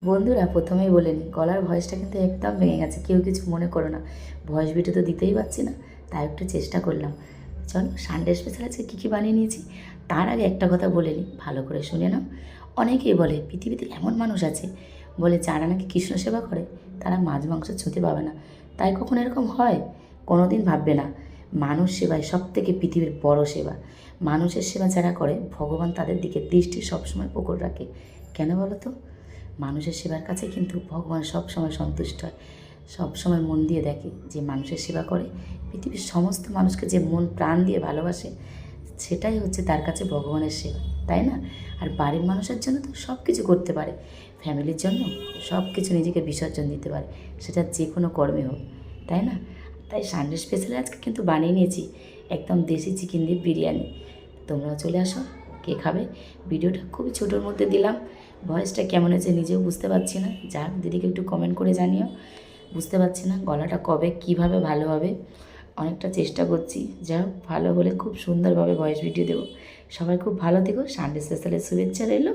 বন্ধুরা, প্রথমেই বলে নিই, গলার ভয়েসটা কিন্তু একদম ভেঙে গেছে, কেউ কিছু মনে করো না। ভয়েস ভিডিও তো দিতেই পারছি না, তাই একটু চেষ্টা করলাম। চলো, সানডে স্পেশাল আজকে কী কী বানিয়ে নিয়েছি তার আগে একটা কথা বলে নিই, ভালো করে শুনে নাও। অনেকেই বলে পৃথিবীতে এমন মানুষ আছে, বলে যারা নাকি কৃষ্ণ সেবা করে তারা মাছ মাংস ছুঁতে পাবে না। তাই কখনো এরকম হয়? কোনো দিন ভাববে না। মানুষ সেবাই সব থেকে পৃথিবীর বড় সেবা। মানুষের সেবা যারা করে, ভগবান তাদের দিকে দৃষ্টি সবসময় প্রখর রাখে। কেন বলো তো? মানুষের সেবার কাছে কিন্তু ভগবান সবসময় সন্তুষ্ট হয়, সবসময় মন দিয়ে দেখে যে মানুষের সেবা করে, পৃথিবীর সমস্ত মানুষকে যে মন প্রাণ দিয়ে ভালোবাসে, সেটাই হচ্ছে তার কাছে ভগবানের সেবা, তাই না? আর বাড়ির মানুষের জন্য তো সব কিছু করতে পারে, ফ্যামিলির জন্য সব কিছু নিজেকে বিসর্জন দিতে পারে, সেটা যে কোনো কর্মে হোক, তাই না? তাই সানডে স্পেশালে আজকে কিন্তু বানিয়ে নিয়েছি একদম দেশি চিকেন দিয়ে বিরিয়ানি। তোমরাও চলে আসো, কে খাবে। ভিডিওটা খুবই ছোটোর মধ্যে দিলাম, ভয়েসটা কেমন হয়েছে নিজেও বুঝতে পারছি না। যাক, দিদিকে একটু কমেন্ট করে জানিও। বুঝতে পারছি না গলাটা কবে কীভাবে ভালো হবে, অনেকটা চেষ্টা করছি। যাই হোক, ভালো হলে খুব সুন্দরভাবে ভয়েস ভিডিও দেবো। সবাই খুব ভালো থেকো, সানডে স্পেশালের শুভেচ্ছা রইল।